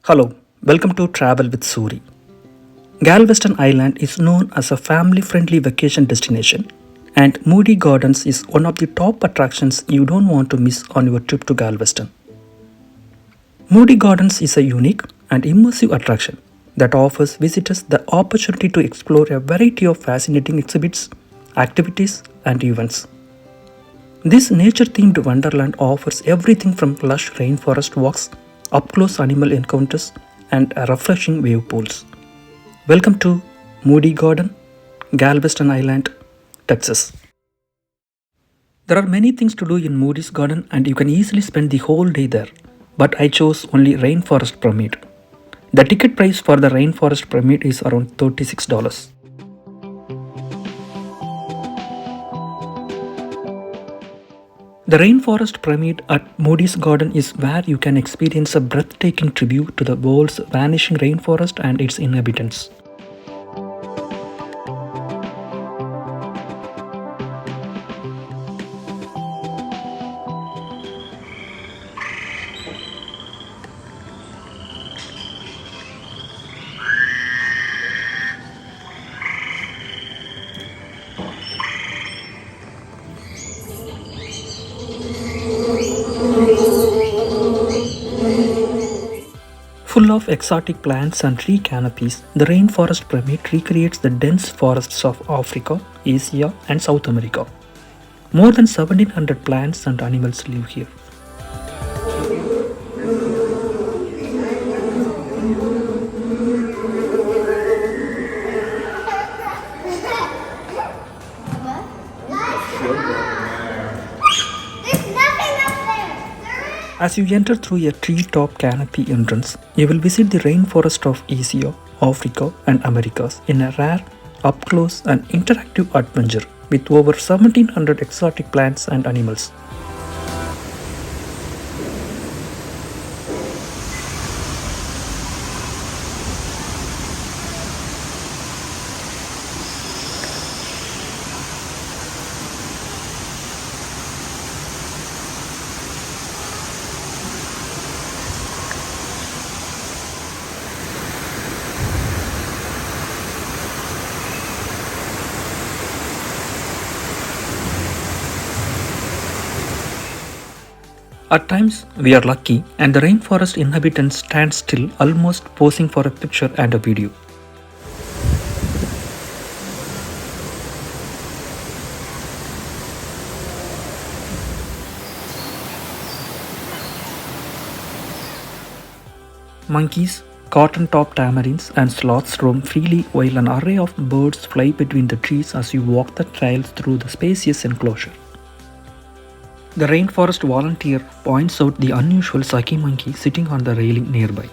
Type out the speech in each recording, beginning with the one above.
Hello, welcome to Travel with Suri. Galveston Island is known as a family friendly vacation destination, and Moody Gardens is one of the top attractions you don't want to miss on your trip to Galveston. Moody Gardens is a unique and immersive attraction that offers visitors the opportunity to explore a variety of fascinating exhibits, activities, and events. This nature themed wonderland offers everything from lush rainforest walks, up close animal encounters, and refreshing wave pools. Welcome to Moody Garden, Galveston Island, Texas. There are many things to do in Moody's Garden, and you can easily spend the whole day there. But I chose only Rainforest Pyramid. The ticket price for the Rainforest Pyramid is around $36. The Rainforest Pyramid at Moody's Garden is where you can experience a breathtaking tribute to the world's vanishing rainforest and its inhabitants. Full of exotic plants and tree canopies, the Rainforest Pyramid recreates the dense forests of Africa, Asia, and South America. More than 1700 plants and animals live here. As you enter through a treetop canopy entrance, you will visit the rainforest of Asia, Africa, and Americas in a rare, up-close and interactive adventure with over 1700 exotic plants and animals. At times, we are lucky and the rainforest inhabitants stand still, almost posing for a picture and a video. Monkeys, cotton-top tamarins, and sloths roam freely while an array of birds fly between the trees as you walk the trails through the spacious enclosure. The rainforest volunteer points out the unusual saki monkey sitting on the railing nearby.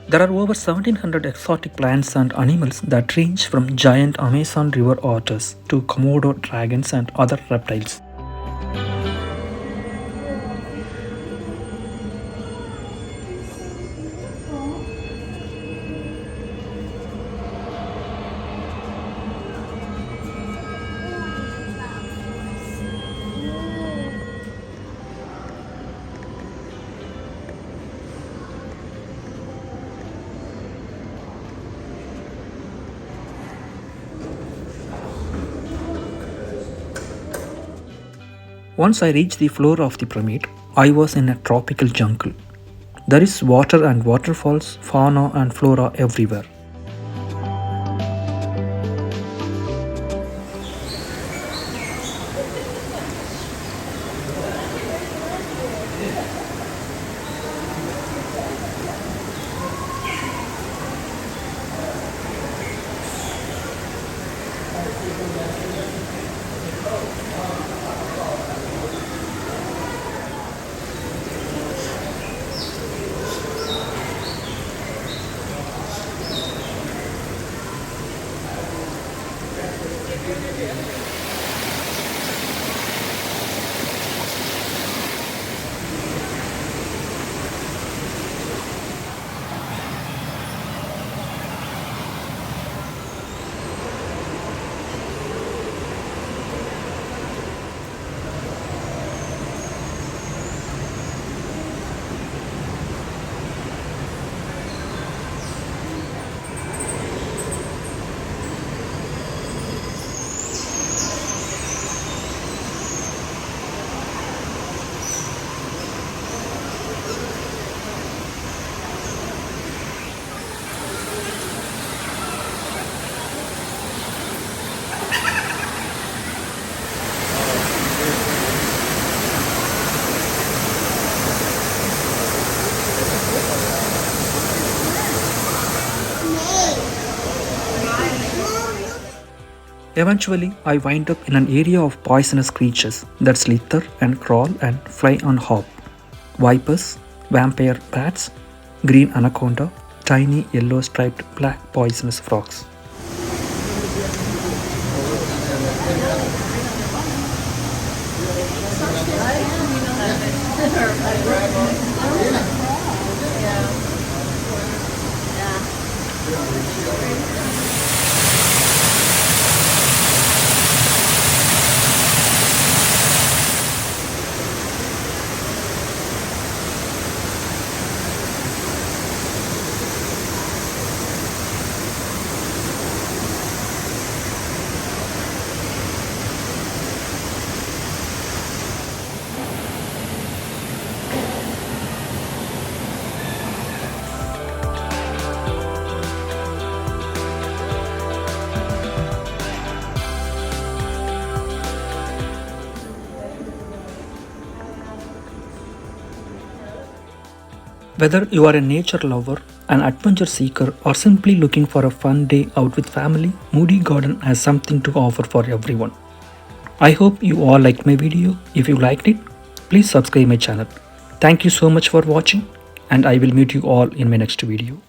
There are over 1700 exotic plants and animals that range from giant Amazon River otters to Komodo dragons and other reptiles. Once I reached the floor of the pyramid, I was in a tropical jungle. There is water and waterfalls, fauna and flora everywhere. Eventually, I wind up in an area of poisonous creatures that slither and crawl and fly on hop. Vipers, vampire bats, green anaconda, tiny yellow striped black poisonous frogs. Whether you are a nature lover, an adventure seeker, or simply looking for a fun day out with family, Moody Garden has something to offer for everyone. I hope you all liked my video. If you liked it, please subscribe my channel. Thank you so much for watching, and I will meet you all in my next video.